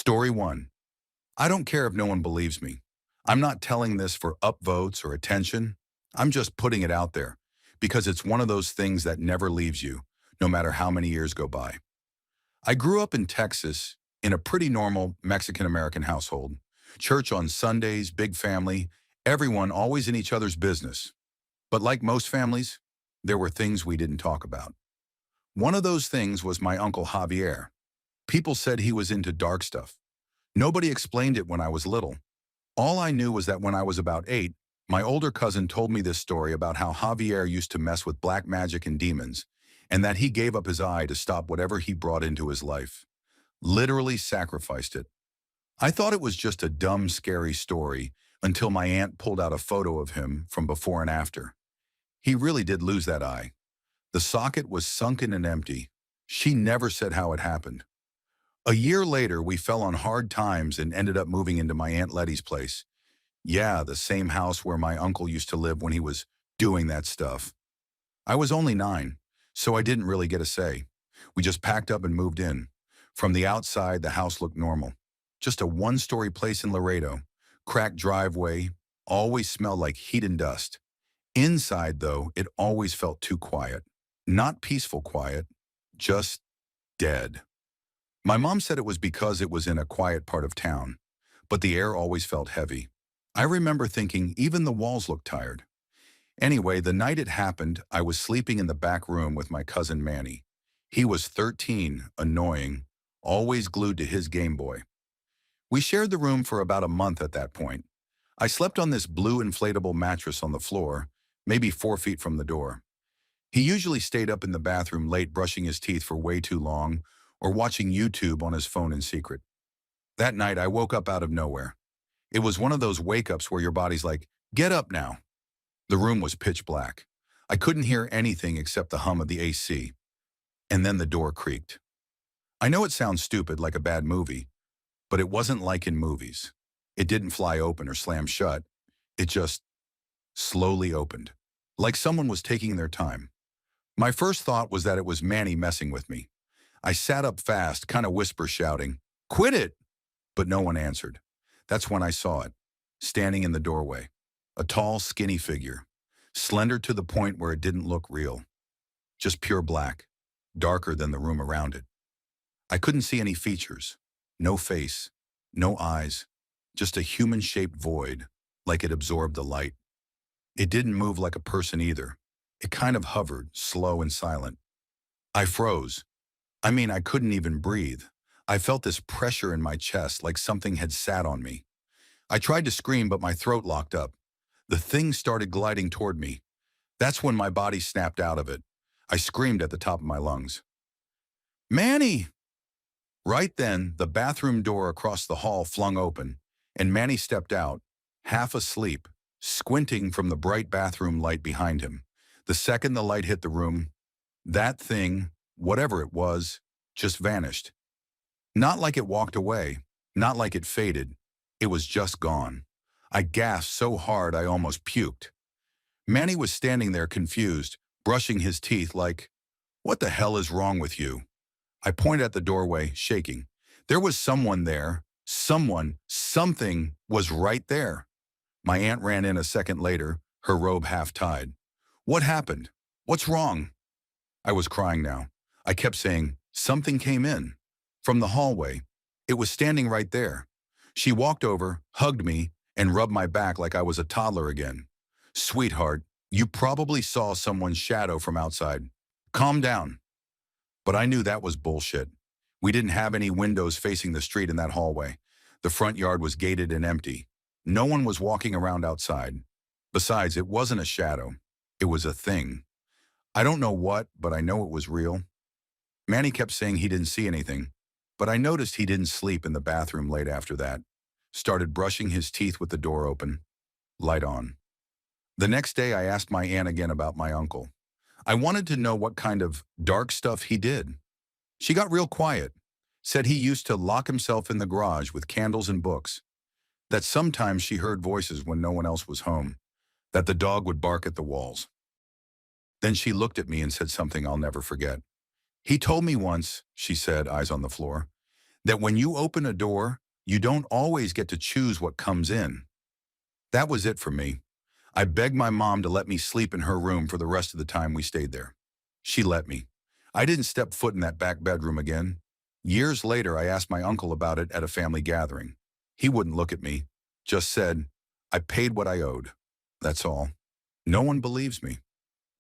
Story 1. I don't care if no one believes me. I'm not telling this for upvotes or attention. I'm just putting it out there because it's one of those things that never leaves you, no matter how many years go by. I grew up in Texas in a pretty normal Mexican-American household. Church on Sundays, big family, everyone always in each other's business. But like most families, there were things we didn't talk about. One of those things was my uncle Javier. People said he was into dark stuff. Nobody explained it when I was little. All I knew was that when I was about 8, my older cousin told me this story about how Javier used to mess with black magic and demons, and that he gave up his eye to stop whatever he brought into his life. Literally sacrificed it. I thought it was just a dumb, scary story until my aunt pulled out a photo of him from before and after. He really did lose that eye. The socket was sunken and empty. She never said how it happened. A year later, we fell on hard times and ended up moving into my Aunt Letty's place. Yeah, the same house where my uncle used to live when he was doing that stuff. I was only 9, so I didn't really get a say. We just packed up and moved in. From the outside, the house looked normal. Just a one-story place in Laredo. Cracked driveway, always smelled like heat and dust. Inside, though, it always felt too quiet. Not peaceful quiet, just dead. My mom said it was because it was in a quiet part of town, but the air always felt heavy. I remember thinking even the walls looked tired. Anyway, the night it happened, I was sleeping in the back room with my cousin Manny. He was 13, annoying, always glued to his Game Boy. We shared the room for about a month at that point. I slept on this blue inflatable mattress on the floor, maybe 4 feet from the door. He usually stayed up in the bathroom late brushing his teeth for way too long, or watching YouTube on his phone in secret. That night, I woke up out of nowhere. It was one of those wake-ups where your body's like, get up now. The room was pitch black. I couldn't hear anything except the hum of the AC. And then the door creaked. I know it sounds stupid, like a bad movie, but it wasn't like in movies. It didn't fly open or slam shut. It just slowly opened, like someone was taking their time. My first thought was that it was Manny messing with me. I sat up fast, kind of whisper shouting, "Quit it!" But no one answered. That's when I saw it, standing in the doorway. A tall, skinny figure, slender to the point where it didn't look real. Just pure black, darker than the room around it. I couldn't see any features, no face, no eyes, just a human-shaped void, like it absorbed the light. It didn't move like a person either. It kind of hovered, slow and silent. I froze. I couldn't even breathe. I felt this pressure in my chest, like something had sat on me. I tried to scream, but my throat locked up. The thing started gliding toward me. That's when my body snapped out of it. I screamed at the top of my lungs. "Manny!" Right then, the bathroom door across the hall flung open, and Manny stepped out, half asleep, squinting from the bright bathroom light behind him. The second the light hit the room, that thing, whatever it was, just vanished. Not like it walked away, not like it faded. It was just gone. I gasped so hard I almost puked. Manny was standing there confused, brushing his teeth like, "What the hell is wrong with you?" I pointed at the doorway, shaking. There was someone there. Something was right there. My aunt ran in a second later, her robe half tied. "What happened? What's wrong?" I was crying now. I kept saying, "Something came in." From the hallway. It was standing right there. She walked over, hugged me, and rubbed my back like I was a toddler again. "Sweetheart, you probably saw someone's shadow from outside. Calm down." But I knew that was bullshit. We didn't have any windows facing the street in that hallway. The front yard was gated and empty. No one was walking around outside. Besides, it wasn't a shadow. It was a thing. I don't know what, but I know it was real. Manny kept saying he didn't see anything, but I noticed he didn't sleep in the bathroom late after that. Started brushing his teeth with the door open. Light on. The next day, I asked my aunt again about my uncle. I wanted to know what kind of dark stuff he did. She got real quiet, said he used to lock himself in the garage with candles and books, that sometimes she heard voices when no one else was home, that the dog would bark at the walls. Then she looked at me and said something I'll never forget. "He told me once," she said, eyes on the floor, That when you open a door, you don't always get to choose what comes in. That was it for me. I begged my mom to let me sleep in her room for the rest of the time we stayed there. She let me. I didn't step foot in that back bedroom again. Years later, I asked my uncle about it at a family gathering. He wouldn't look at me, just said, I paid what I owed. That's all. No one believes me.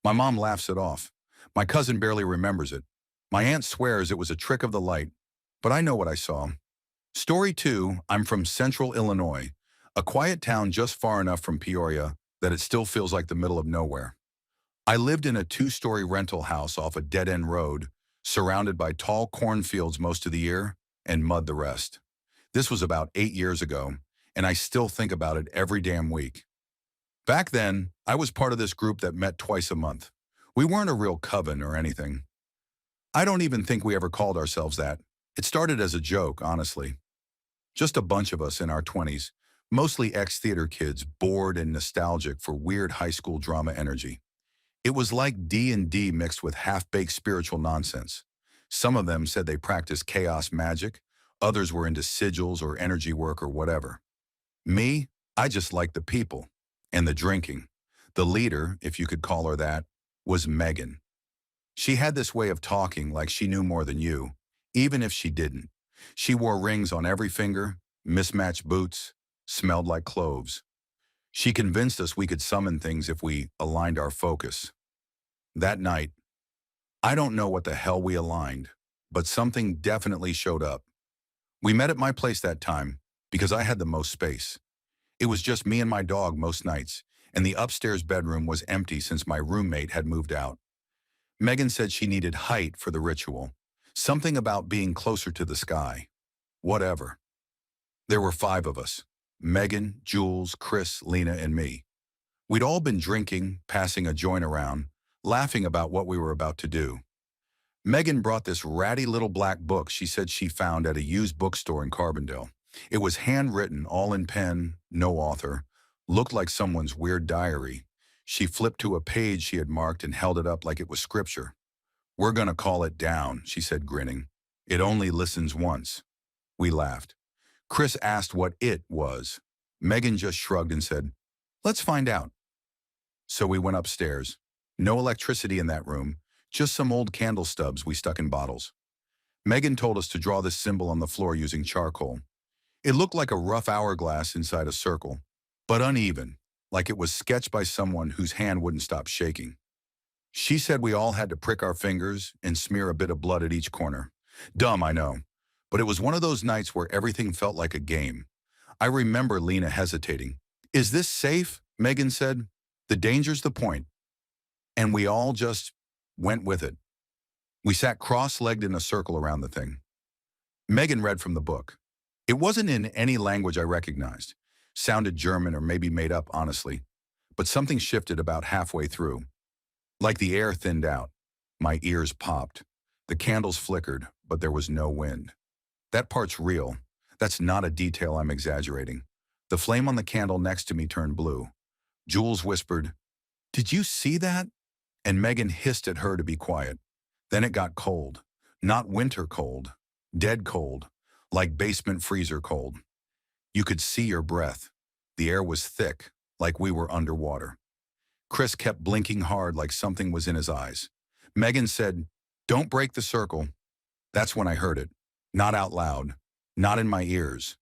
My mom laughs it off. My cousin barely remembers it. My aunt swears it was a trick of the light, but I know what I saw. Story 2, I'm from central Illinois, a quiet town just far enough from Peoria that it still feels like the middle of nowhere. I lived in a 2-story rental house off a dead-end road, surrounded by tall cornfields most of the year and mud the rest. This was about 8 years ago, and I still think about it every damn week. Back then, I was part of this group that met twice a month. We weren't a real coven or anything. I don't even think we ever called ourselves that. It started as a joke, honestly. Just a bunch of us in our 20s, mostly ex-theater kids, bored and nostalgic for weird high school drama energy. It was like D&D mixed with half-baked spiritual nonsense. Some of them said they practiced chaos magic, others were into sigils or energy work or whatever. Me, I just liked the people and the drinking. The leader, if you could call her that, was Megan. She had this way of talking like she knew more than you, even if she didn't. She wore rings on every finger, mismatched boots, smelled like cloves. She convinced us we could summon things if we aligned our focus. That night, I don't know what the hell we aligned, but something definitely showed up. We met at my place that time because I had the most space. It was just me and my dog most nights, and the upstairs bedroom was empty since my roommate had moved out. Megan said she needed height for the ritual, something about being closer to the sky. Whatever. There were 5 of us: Megan, Jules, Chris, Lena, and me. We'd all been drinking, passing a joint around, laughing about what we were about to do. Megan brought this ratty little black book she said she found at a used bookstore in Carbondale. It was handwritten, all in pen, no author, looked like someone's weird diary. She flipped to a page she had marked and held it up like it was scripture. We're gonna call it down, she said, grinning. It only listens once. We laughed. Chris asked what it was. Megan just shrugged and said, let's find out. So we went upstairs. No electricity in that room, just some old candle stubs we stuck in bottles. Megan told us to draw this symbol on the floor using charcoal. It looked like a rough hourglass inside a circle, but uneven, like it was sketched by someone whose hand wouldn't stop shaking. She said we all had to prick our fingers and smear a bit of blood at each corner. Dumb, I know, but it was one of those nights where everything felt like a game. I remember Lena hesitating. Is this safe? Megan said. The danger's the point. And we all just went with it. We sat cross-legged in a circle around the thing. Megan read from the book. It wasn't in any language I recognized. Sounded German or maybe made up, honestly. But something shifted about halfway through. Like the air thinned out. My ears popped. The candles flickered, but there was no wind. That part's real. That's not a detail I'm exaggerating. The flame on the candle next to me turned blue. Jules whispered, "Did you see that?" And Megan hissed at her to be quiet. Then it got cold. Not winter cold. Dead cold. Like basement freezer cold. You could see your breath. The air was thick, like we were underwater. Chris kept blinking hard like something was in his eyes. Megan said, "Don't break the circle." That's when I heard it. Not out loud. Not in my ears.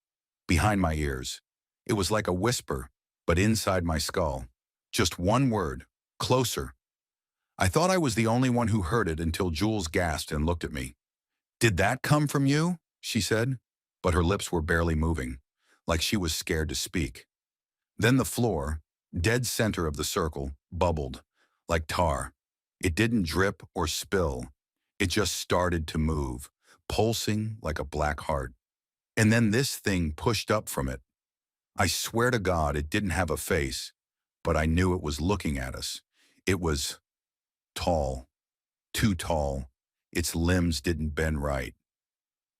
Behind my ears. It was like a whisper, but inside my skull. Just one word. Closer. I thought I was the only one who heard it until Jules gasped and looked at me. "Did that come from you?" she said, but her lips were barely moving, like she was scared to speak. Then the floor, dead center of the circle, bubbled, like tar. It didn't drip or spill. It just started to move, pulsing like a black heart. And then this thing pushed up from it. I swear to God it didn't have a face, but I knew it was looking at us. It was tall, too tall. Its limbs didn't bend right.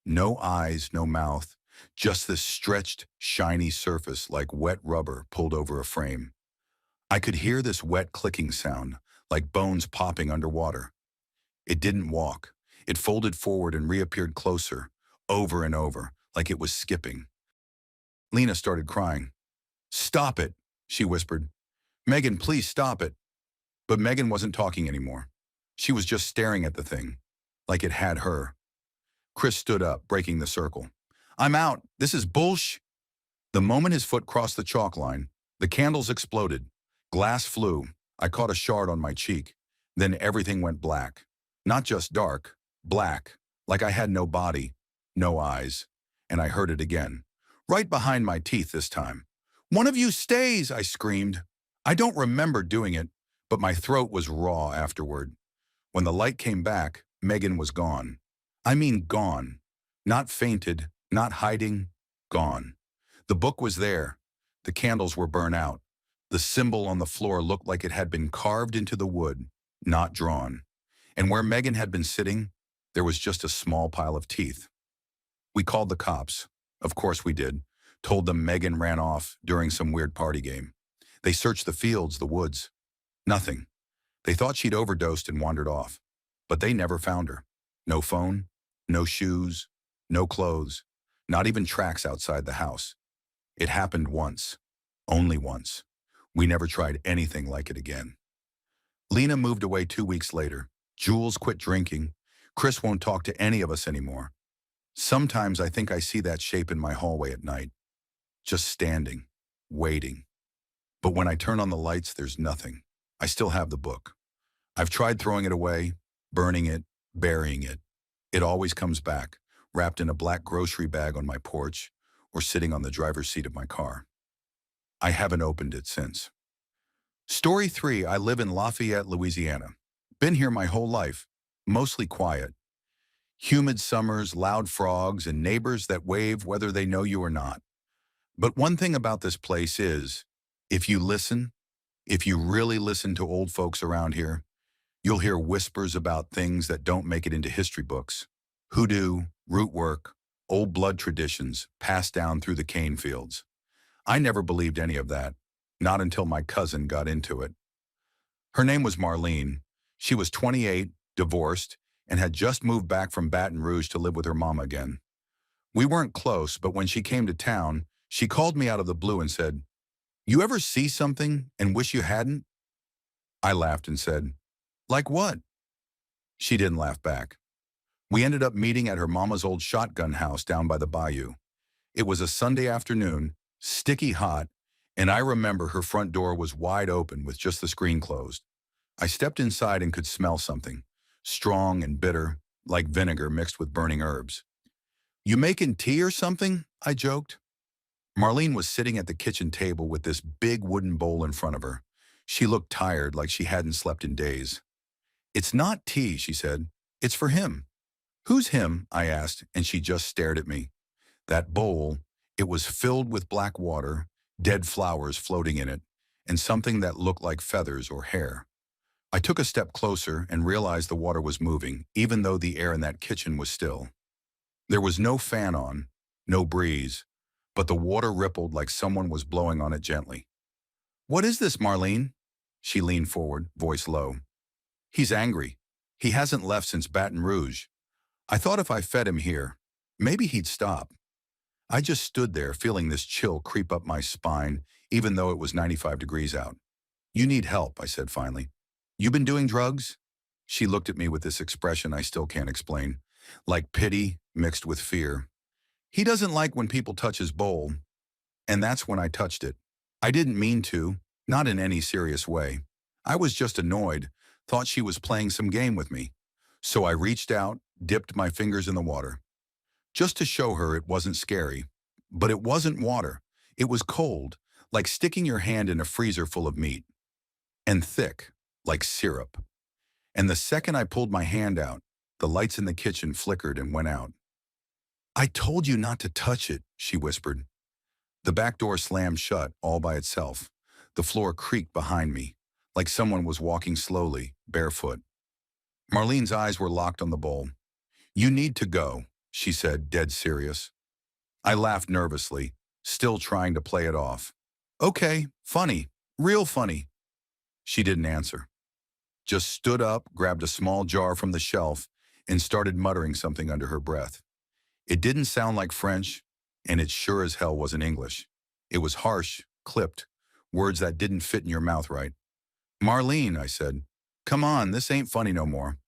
No eyes, no mouth, just this stretched, shiny surface like wet rubber pulled over a frame. I could hear this wet clicking sound, like bones popping underwater. It didn't walk. It folded forward and reappeared closer, over and over, like it was skipping. Lena started crying. "Stop it," she whispered. "Megan, please stop it." But Megan wasn't talking anymore. She was just staring at the thing, like it had her. Chris stood up, breaking the circle. "I'm out. This is bullsh." The moment his foot crossed the chalk line, the candles exploded. Glass flew. I caught a shard on my cheek. Then everything went black. Not just dark, black, like I had no body, no eyes. And I heard it again. Right behind my teeth this time. "One of you stays," I screamed. I don't remember doing it, but my throat was raw afterward. When the light came back, Megan was gone. I mean gone. Not fainted, not hiding, gone. The book was there. The candles were burnt out. The symbol on the floor looked like it had been carved into the wood, not drawn. And where Megan had been sitting, there was just a small pile of teeth. We called the cops. Of course we did. Told them Megan ran off during some weird party game. They searched the fields, the woods. Nothing. They thought she'd overdosed and wandered off. But they never found her. No phone, no shoes, no clothes, not even tracks outside the house. It happened once. Only once. We never tried anything like it again. Lena moved away 2 weeks later. Jules quit drinking. Chris won't talk to any of us anymore. Sometimes I think I see that shape in my hallway at night. Just standing, waiting. But when I turn on the lights, there's nothing. I still have the book. I've tried throwing it away, burning it, burying it. It always comes back, wrapped in a black grocery bag on my porch or sitting on the driver's seat of my car. I haven't opened it since. Story 3, I live in Lafayette, Louisiana. Been here my whole life, mostly quiet. Humid summers, loud frogs, and neighbors that wave whether they know you or not. But one thing about this place is, if you listen, if you really listen to old folks around here, you'll hear whispers about things that don't make it into history books. Hoodoo, root work, old blood traditions passed down through the cane fields. I never believed any of that, not until my cousin got into it. Her name was Marlene. She was 28, divorced, and had just moved back from Baton Rouge to live with her mom again. We weren't close, but when she came to town, she called me out of the blue and said, "You ever see something and wish you hadn't?" I laughed and said, "Like what?" She didn't laugh back. We ended up meeting at her mama's old shotgun house down by the bayou. It was a Sunday afternoon, sticky hot, and I remember her front door was wide open with just the screen closed. I stepped inside and could smell something, strong and bitter, like vinegar mixed with burning herbs. "You making tea or something?" I joked. Marlene was sitting at the kitchen table with this big wooden bowl in front of her. She looked tired, like she hadn't slept in days. "It's not tea," she said. "It's for him." "Who's him?" I asked, and she just stared at me. That bowl, it was filled with black water, dead flowers floating in it, and something that looked like feathers or hair. I took a step closer and realized the water was moving, even though the air in that kitchen was still. There was no fan on, no breeze, but the water rippled like someone was blowing on it gently. "What is this, Marlene?" She leaned forward, voice low. "He's angry. He hasn't left since Baton Rouge. I thought if I fed him here, maybe he'd stop." I just stood there feeling this chill creep up my spine, even though it was 95 degrees out. "You need help," I said finally. "You been doing drugs?" She looked at me with this expression I still can't explain, like pity mixed with fear. "He doesn't like when people touch his bowl." And that's when I touched it. I didn't mean to, not in any serious way. I was just annoyed, thought she was playing some game with me. So I reached out, dipped my fingers in the water. Just to show her it wasn't scary. But it wasn't water. It was cold, like sticking your hand in a freezer full of meat. And thick, like syrup. And the second I pulled my hand out, the lights in the kitchen flickered and went out. "I told you not to touch it," she whispered. The back door slammed shut all by itself. The floor creaked behind me, like someone was walking slowly, barefoot. Marlene's eyes were locked on the bowl. "You need to go," she said, dead serious. I laughed nervously, still trying to play it off. "Okay, funny, real funny." She didn't answer. Just stood up, grabbed a small jar from the shelf, and started muttering something under her breath. It didn't sound like French, and it sure as hell wasn't English. It was harsh, clipped, words that didn't fit in your mouth right. "Marlene," I said, "come on, this ain't funny no more."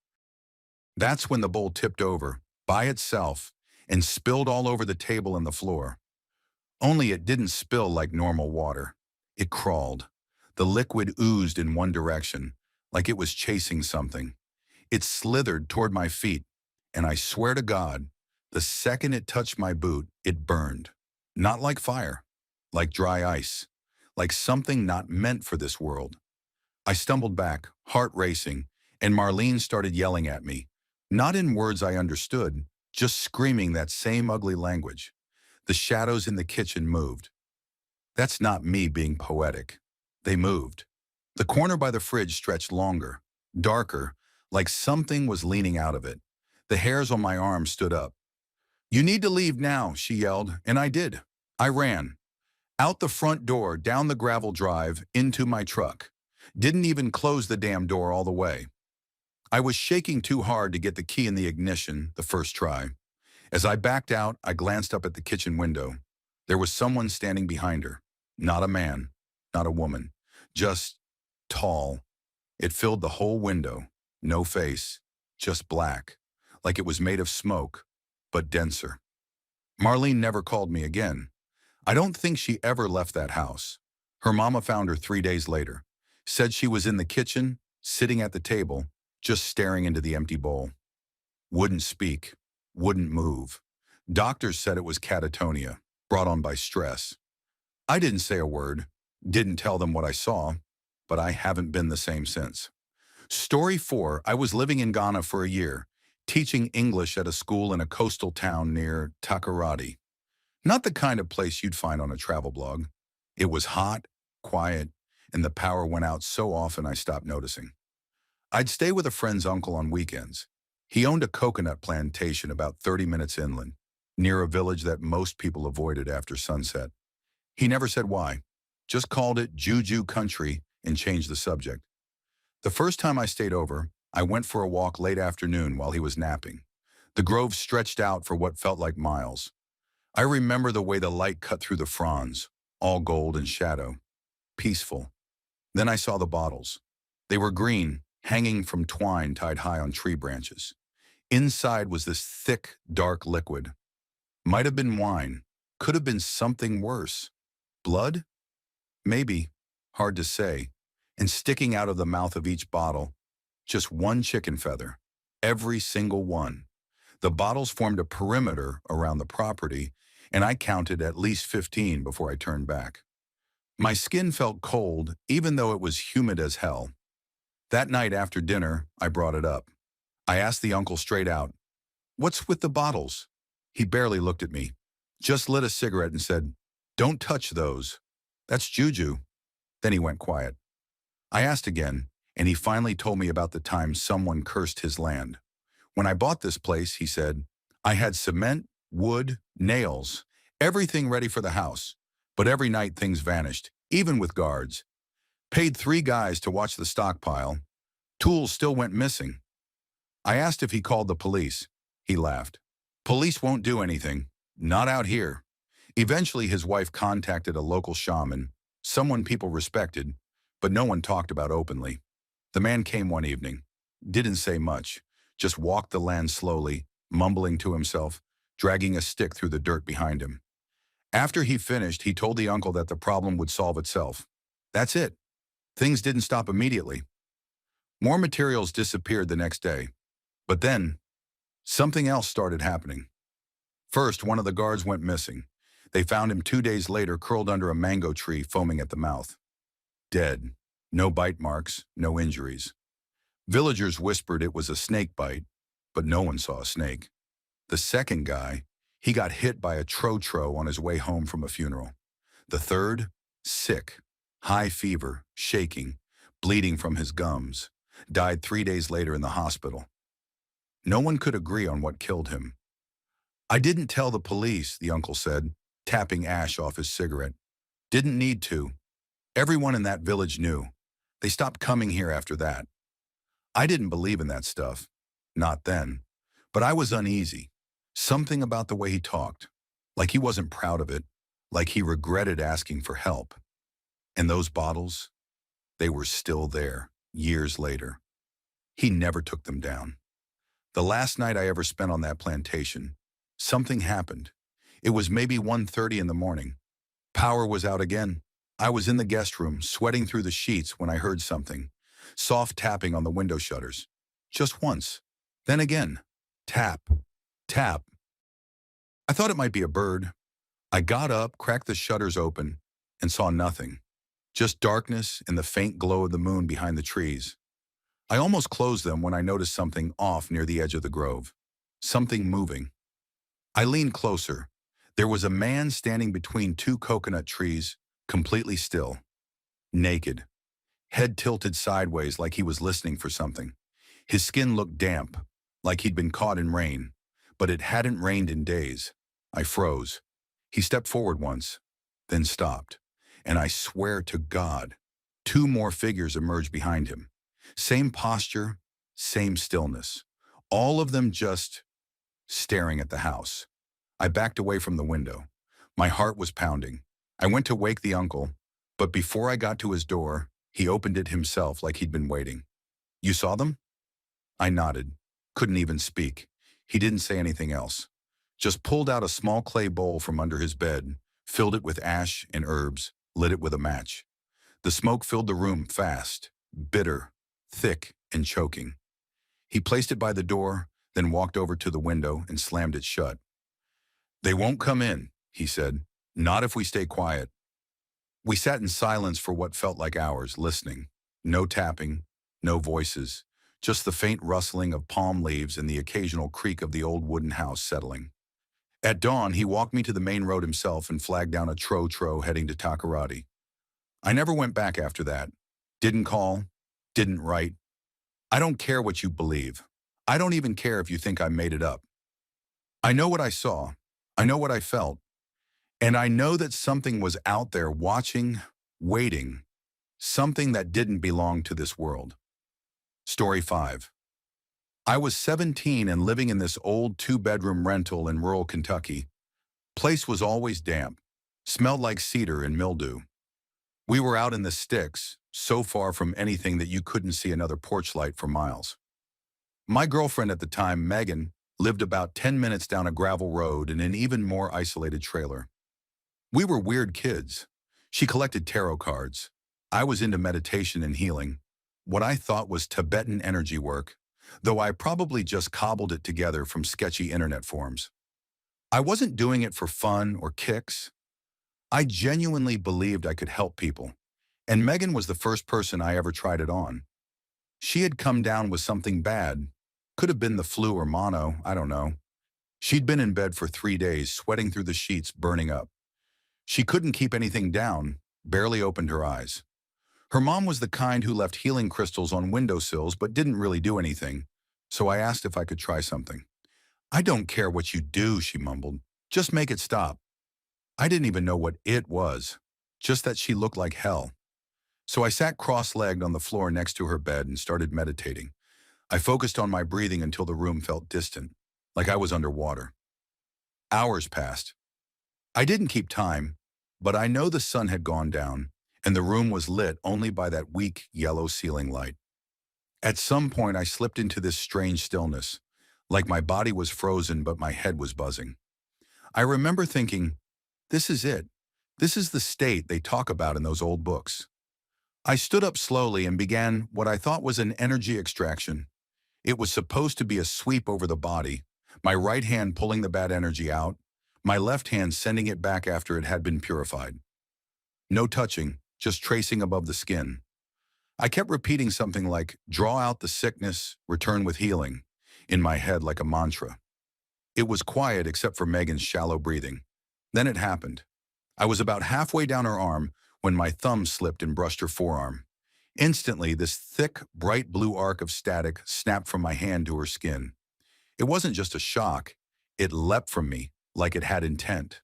That's when the bowl tipped over, by itself, and spilled all over the table and the floor. Only it didn't spill like normal water. It crawled. The liquid oozed in one direction, like it was chasing something. It slithered toward my feet, and I swear to God, the second it touched my boot, it burned. Not like fire, like dry ice, like something not meant for this world. I stumbled back, heart racing, and Marlene started yelling at me, not in words I understood, just screaming that same ugly language. The shadows in the kitchen moved. That's not me being poetic. They moved. The corner by the fridge stretched longer, darker, like something was leaning out of it. The hairs on my arms stood up. "You need to leave now," she yelled, and I did. I ran. Out the front door, down the gravel drive, into my truck. Didn't even close the damn door all the way. I was shaking too hard to get the key in the ignition the first try. As I backed out, I glanced up at the kitchen window. There was someone standing behind her. Not a man, not a woman. Just tall. It filled the whole window. No face. Just black. Like it was made of smoke, but denser. Marlene never called me again. I don't think she ever left that house. Her mama found her 3 days later. Said she was in the kitchen, sitting at the table, just staring into the empty bowl. Wouldn't speak. Wouldn't move. Doctors said it was catatonia, brought on by stress. I didn't say a word, didn't tell them what I saw, but I haven't been the same since. Story 4, I was living in Ghana for a year, teaching English at a school in a coastal town near Takoradi. Not the kind of place you'd find on a travel blog. It was hot, quiet, and the power went out so often I stopped noticing. I'd stay with a friend's uncle on weekends. He owned a coconut plantation about 30 minutes inland, near a village that most people avoided after sunset. He never said why, just called it juju country and changed the subject. The first time I stayed over, I went for a walk late afternoon while he was napping. The grove stretched out for what felt like miles. I remember the way the light cut through the fronds, all gold and shadow. Peaceful. Then I saw the bottles. They were green, hanging from twine tied high on tree branches. Inside was this thick, dark liquid. Might have been wine. Could have been something worse. Blood? Maybe. Hard to say. And sticking out of the mouth of each bottle, just one chicken feather. Every single one. The bottles formed a perimeter around the property, and I counted at least 15 before I turned back. My skin felt cold, even though it was humid as hell. That night after dinner, I brought it up. I asked the uncle straight out, "What's with the bottles?" He barely looked at me, just lit a cigarette and said, "Don't touch those. That's juju." Then he went quiet. I asked again, and he finally told me about the time someone cursed his land. "When I bought this place," he said, "I had cement, wood, nails, everything ready for the house. But every night things vanished, even with guards. Paid 3 guys to watch the stockpile. Tools still went missing." I asked if he called the police. He laughed. "Police won't do anything. Not out here." Eventually, his wife contacted a local shaman, someone people respected, but no one talked about openly. The man came one evening. Didn't say much. Just walked the land slowly, mumbling to himself, dragging a stick through the dirt behind him. After he finished, he told the uncle that the problem would solve itself. That's it. Things didn't stop immediately. More materials disappeared the next day. But then, something else started happening. First, one of the guards went missing. They found him 2 days later curled under a mango tree, foaming at the mouth. Dead. No bite marks, no injuries. Villagers whispered it was a snake bite, but no one saw a snake. The second guy, he got hit by a tro-tro on his way home from a funeral. The third, sick, high fever, shaking, bleeding from his gums, died 3 days later in the hospital. No one could agree on what killed him. "I didn't tell the police," the uncle said, tapping ash off his cigarette. "Didn't need to. Everyone in that village knew. They stopped coming here after that. I didn't believe in that stuff. Not then. But I was uneasy. Something about the way he talked, like he wasn't proud of it, like he regretted asking for help. And those bottles, they were still there, years later. He never took them down. The last night I ever spent on that plantation, something happened. It was maybe 1:30 in the morning. Power was out again. I was in the guest room, sweating through the sheets when I heard something. Soft tapping on the window shutters. Just once. Then again. Tap. Tap. I thought it might be a bird. I got up, cracked the shutters open, and saw nothing. Just darkness and the faint glow of the moon behind the trees. I almost closed them when I noticed something off near the edge of the grove. Something moving. I leaned closer. There was a man standing between two coconut trees, completely still. Naked. Head tilted sideways like he was listening for something. His skin looked damp, like he'd been caught in rain, but it hadn't rained in days. I froze. He stepped forward once, then stopped. And I swear to God, two more figures emerged behind him. Same posture, same stillness. All of them just staring at the house. I backed away from the window. My heart was pounding. I went to wake the uncle, but before I got to his door, he opened it himself like he'd been waiting. "You saw them?" I nodded. Couldn't even speak. He didn't say anything else. Just pulled out a small clay bowl from under his bed, filled it with ash and herbs, lit it with a match. The smoke filled the room fast, bitter, thick, and choking. He placed it by the door, then walked over to the window and slammed it shut. "They won't come in," he said. "Not if we stay quiet." We sat in silence for what felt like hours, listening. No tapping, no voices, just the faint rustling of palm leaves and the occasional creak of the old wooden house settling. At dawn, he walked me to the main road himself and flagged down a tro-tro heading to Takoradi. I never went back after that. Didn't call, didn't write. I don't care what you believe. I don't even care if you think I made it up. I know what I saw. I know what I felt. And I know that something was out there watching, waiting, something that didn't belong to this world. Story 5. I was 17 and living in this old 2-bedroom rental in rural Kentucky. Place was always damp, smelled like cedar and mildew. We were out in the sticks, so far from anything that you couldn't see another porch light for miles. My girlfriend at the time, Megan, lived about 10 minutes down a gravel road in an even more isolated trailer. We were weird kids. She collected tarot cards. I was into meditation and healing, what I thought was Tibetan energy work, though I probably just cobbled it together from sketchy internet forums. I wasn't doing it for fun or kicks. I genuinely believed I could help people, and Megan was the first person I ever tried it on. She had come down with something bad. Could have been the flu or mono, I don't know. She'd been in bed for 3 days, sweating through the sheets, burning up. She couldn't keep anything down, barely opened her eyes. Her mom was the kind who left healing crystals on windowsills but didn't really do anything, so I asked if I could try something. "I don't care what you do," she mumbled. "Just make it stop." I didn't even know what it was, just that she looked like hell. So I sat cross-legged on the floor next to her bed and started meditating. I focused on my breathing until the room felt distant, like I was underwater. Hours passed. I didn't keep time, but I know the sun had gone down, and the room was lit only by that weak yellow ceiling light. At some point, I slipped into this strange stillness, like my body was frozen but my head was buzzing. I remember thinking, this is it. This is the state they talk about in those old books. I stood up slowly and began what I thought was an energy extraction. It was supposed to be a sweep over the body, my right hand pulling the bad energy out, my left hand sending it back after it had been purified. No touching, just tracing above the skin. I kept repeating something like, "Draw out the sickness, return with healing," in my head like a mantra. It was quiet except for Megan's shallow breathing. Then it happened. I was about halfway down her arm when my thumb slipped and brushed her forearm. Instantly, this thick, bright blue arc of static snapped from my hand to her skin. It wasn't just a shock. It leapt from me like it had intent.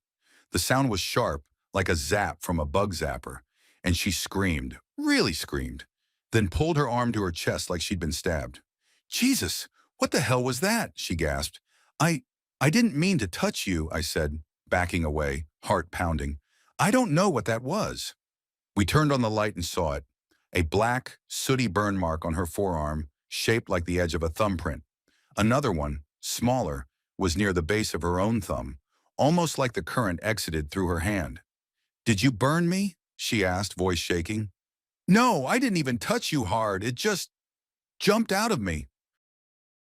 The sound was sharp, like a zap from a bug zapper, and she screamed, really screamed, then pulled her arm to her chest like she'd been stabbed. "Jesus, what the hell was that?" she gasped. I I didn't mean to touch you, I said, backing away, heart pounding. I don't know what that was. We turned on the light and saw it. A black, sooty burn mark on her forearm, shaped like the edge of a thumbprint. Another one, smaller, was near the base of her own thumb, almost like the current exited through her hand. Did you burn me? She asked, voice shaking. No, I didn't even touch you hard. It just jumped out of me.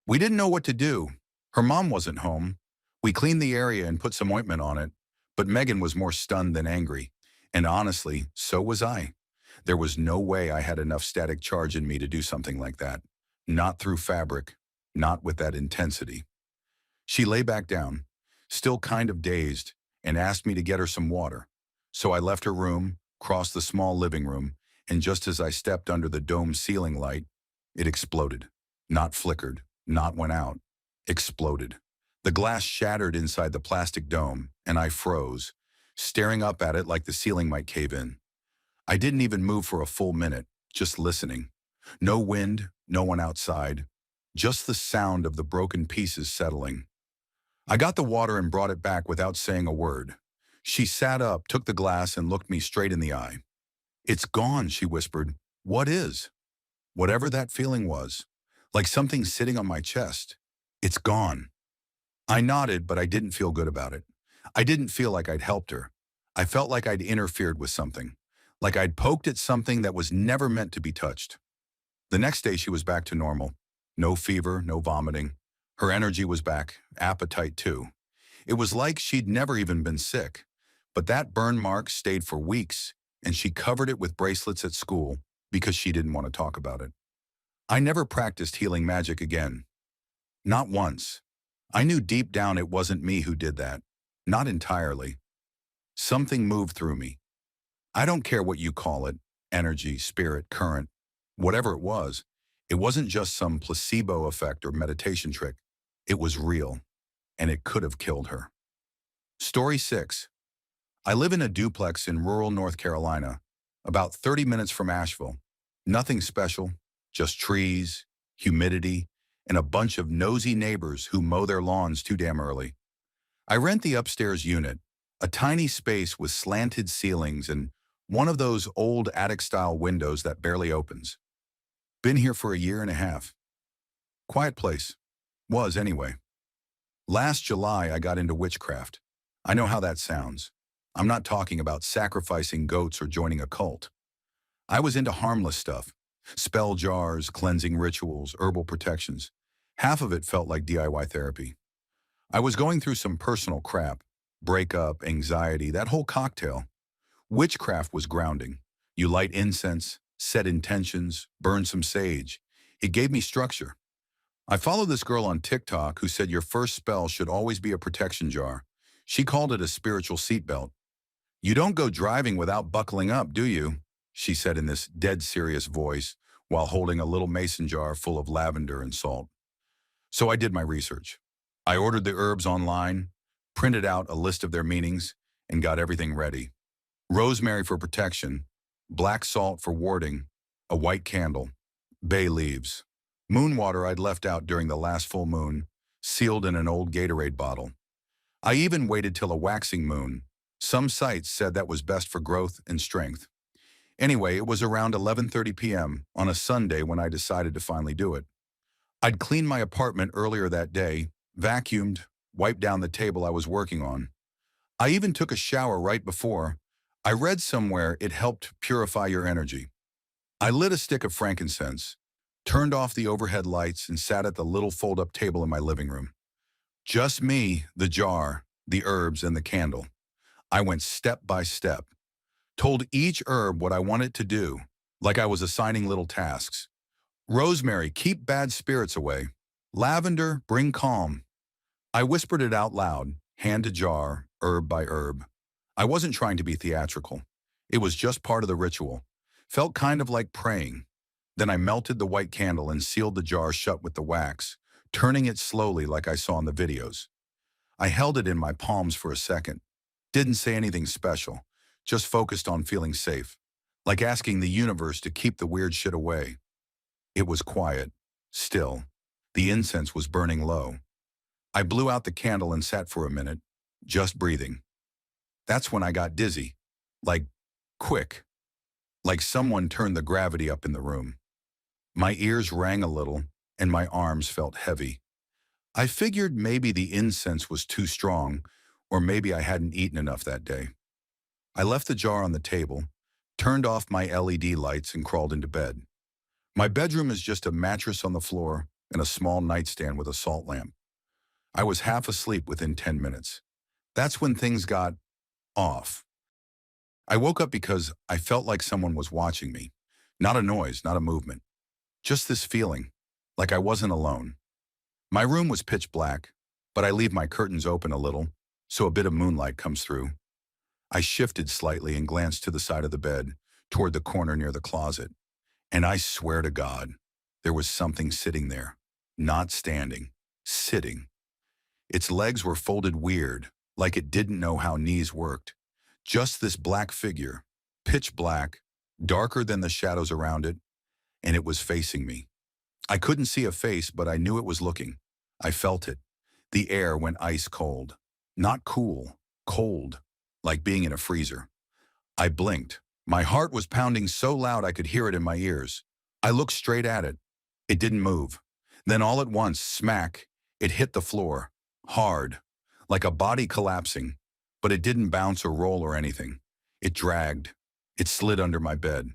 We didn't know what to do. Her mom wasn't home. We cleaned the area and put some ointment on it, but Megan was more stunned than angry. And honestly, so was I. There was no way I had enough static charge in me to do something like that. Not through fabric, not with that intensity. She lay back down, still kind of dazed, and asked me to get her some water. So I left her room, crossed the small living room, and just as I stepped under the dome ceiling light, it exploded. Not flickered, not went out. Exploded. The glass shattered inside the plastic dome, and I froze, staring up at it like the ceiling might cave in. I didn't even move for a full minute, just listening. No wind, no one outside, just the sound of the broken pieces settling. I got the water and brought it back without saying a word. She sat up, took the glass, and looked me straight in the eye. It's gone, she whispered. What is? Whatever that feeling was, like something sitting on my chest. It's gone. I nodded, but I didn't feel good about it. I didn't feel like I'd helped her. I felt like I'd interfered with something, like I'd poked at something that was never meant to be touched. The next day she was back to normal. No fever, no vomiting. Her energy was back, appetite too. It was like she'd never even been sick. But that burn mark stayed for weeks, and she covered it with bracelets at school because she didn't want to talk about it. I never practiced healing magic again. Not once. I knew deep down it wasn't me who did that. Not entirely. Something moved through me. I don't care what you call it, energy, spirit, current, whatever it wasn't just some placebo effect or meditation trick. It was real, and it could have killed her. Story 6. I live in a duplex in rural North Carolina, about 30 minutes from Asheville. Nothing special, just trees, humidity, and a bunch of nosy neighbors who mow their lawns too damn early. I rent the upstairs unit, a tiny space with slanted ceilings and one of those old attic-style windows that barely opens. Been here for a year and a half. Quiet place. Was anyway. Last July, I got into witchcraft. I know how that sounds. I'm not talking about sacrificing goats or joining a cult. I was into harmless stuff. Spell jars, cleansing rituals, herbal protections. Half of it felt like DIY therapy. I was going through some personal crap. Breakup, anxiety, that whole cocktail. Witchcraft was grounding. You light incense, set intentions, burn some sage. It gave me structure. I followed this girl on TikTok who said your first spell should always be a protection jar. She called it a spiritual seatbelt. You don't go driving without buckling up, do you? She said in this dead serious voice while holding a little mason jar full of lavender and salt. So I did my research. I ordered the herbs online, printed out a list of their meanings, and got everything ready. Rosemary for protection, black salt for warding, a white candle, bay leaves. Moon water I'd left out during the last full moon, sealed in an old Gatorade bottle. I even waited till a waxing moon. Some sites said that was best for growth and strength. Anyway, it was around 11:30 p.m. on a Sunday when I decided to finally do it. I'd cleaned my apartment earlier that day, vacuumed, wiped down the table I was working on. I even took a shower right before. I read somewhere it helped purify your energy. I lit a stick of frankincense, turned off the overhead lights, and sat at the little fold-up table in my living room. Just me, the jar, the herbs, and the candle. I went step by step, told each herb what I wanted to do, like I was assigning little tasks. Rosemary, keep bad spirits away. Lavender, bring calm. I whispered it out loud, hand to jar, herb by herb. I wasn't trying to be theatrical. It was just part of the ritual. Felt kind of like praying. Then I melted the white candle and sealed the jar shut with the wax, turning it slowly like I saw in the videos. I held it in my palms for a second. Didn't say anything special, just focused on feeling safe, like asking the universe to keep the weird shit away. It was quiet, still. The incense was burning low. I blew out the candle and sat for a minute, just breathing. That's when I got dizzy. Like, quick. Like someone turned the gravity up in the room. My ears rang a little, and my arms felt heavy. I figured maybe the incense was too strong, or maybe I hadn't eaten enough that day. I left the jar on the table, turned off my LED lights, and crawled into bed. My bedroom is just a mattress on the floor and a small nightstand with a salt lamp. I was half asleep within 10 minutes. That's when things got off. I woke up because I felt like someone was watching me. Not a noise, not a movement. Just this feeling, like I wasn't alone. My room was pitch black, but I leave my curtains open a little, so a bit of moonlight comes through. I shifted slightly and glanced to the side of the bed, toward the corner near the closet. And I swear to God, there was something sitting there. Not standing, sitting. Its legs were folded weird, like it didn't know how knees worked. Just this black figure, pitch black, darker than the shadows around it, and it was facing me. I couldn't see a face, but I knew it was looking. I felt it. The air went ice cold. Not cool, cold, like being in a freezer. I blinked. My heart was pounding so loud I could hear it in my ears. I looked straight at it. It didn't move. Then all at once, smack, it hit the floor. Hard, like a body collapsing. But it didn't bounce or roll or anything. It dragged. It slid under my bed.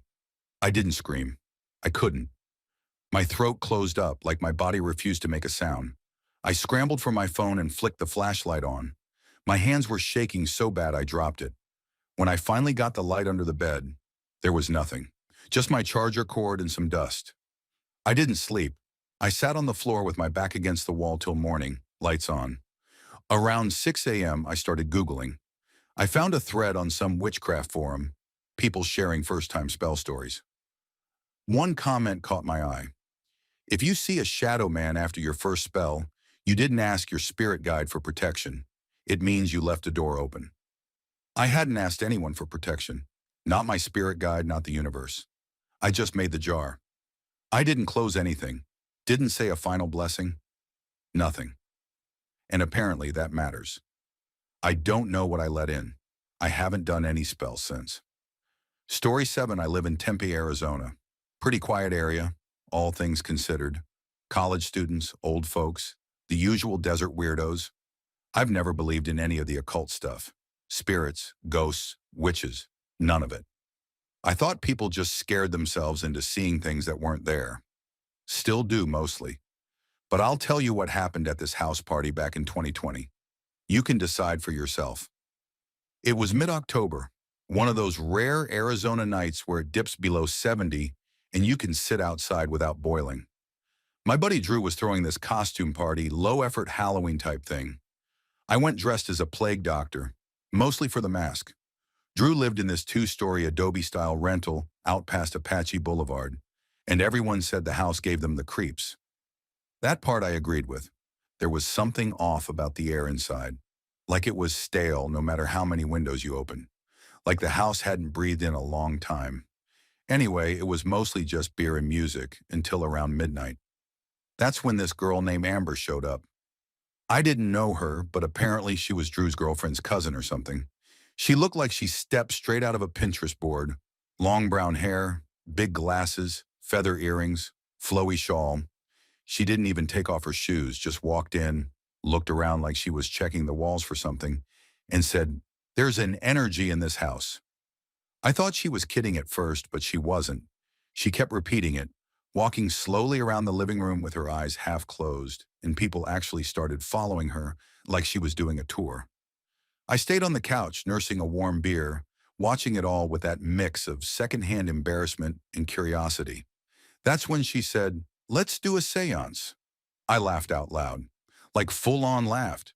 I didn't scream. I couldn't. My throat closed up like my body refused to make a sound. I scrambled for my phone and flicked the flashlight on. My hands were shaking so bad I dropped it. When I finally got the light under the bed, there was nothing. Just my charger cord and some dust. I didn't sleep. I sat on the floor with my back against the wall till morning, lights on. Around 6 a.m., I started Googling. I found a thread on some witchcraft forum, people sharing first-time spell stories. One comment caught my eye. If you see a shadow man after your first spell, you didn't ask your spirit guide for protection. It means you left a door open. I hadn't asked anyone for protection. Not my spirit guide, not the universe. I just made the jar. I didn't close anything. Didn't say a final blessing. Nothing. And apparently that matters. I don't know what I let in. I haven't done any spells since. Story 7, I live in Tempe, Arizona. Pretty quiet area, all things considered. College students, old folks, the usual desert weirdos. I've never believed in any of the occult stuff. Spirits, ghosts, witches, none of it. I thought people just scared themselves into seeing things that weren't there. Still do mostly. But I'll tell you what happened at this house party back in 2020. You can decide for yourself. It was mid-October, one of those rare Arizona nights where it dips below 70 and you can sit outside without boiling. My buddy Drew was throwing this costume party, low-effort Halloween type thing. I went dressed as a plague doctor, mostly for the mask. Drew lived in this 2-story Adobe-style rental out past Apache Boulevard, and everyone said the house gave them the creeps. That part I agreed with. There was something off about the air inside, like it was stale no matter how many windows you open, like the house hadn't breathed in a long time. Anyway, it was mostly just beer and music until around midnight. That's when this girl named Amber showed up. I didn't know her, but apparently she was Drew's girlfriend's cousin or something. She looked like she stepped straight out of a Pinterest board. Long brown hair, big glasses, feather earrings, flowy shawl. She didn't even take off her shoes, just walked in, looked around like she was checking the walls for something, and said, "There's an energy in this house." I thought she was kidding at first, but she wasn't. She kept repeating it, walking slowly around the living room with her eyes half closed, and people actually started following her like she was doing a tour. I stayed on the couch, nursing a warm beer, watching it all with that mix of secondhand embarrassment and curiosity. That's when she said, "Let's do a seance." I laughed out loud, like full-on laughed,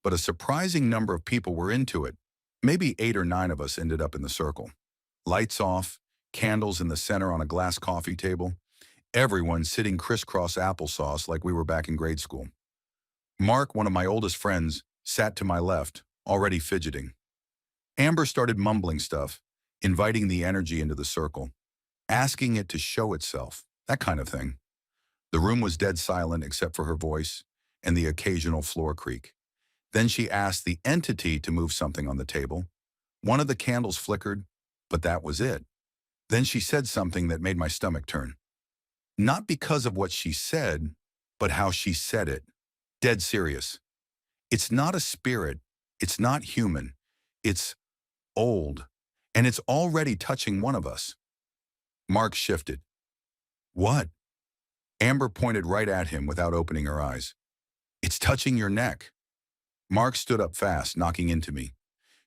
but a surprising number of people were into it. Maybe 8 or 9 of us ended up in the circle. Lights off, candles in the center on a glass coffee table, everyone sitting crisscross applesauce like we were back in grade school. Mark, one of my oldest friends, sat to my left, already fidgeting. Amber started mumbling stuff, inviting the energy into the circle, asking it to show itself, that kind of thing. The room was dead silent except for her voice, and the occasional floor creak. Then she asked the entity to move something on the table. One of the candles flickered, but that was it. Then she said something that made my stomach turn. Not because of what she said, but how she said it. Dead serious. It's not a spirit. It's not human. It's old. And it's already touching one of us. Mark shifted. What? Amber pointed right at him without opening her eyes. It's touching your neck. Mark stood up fast, knocking into me.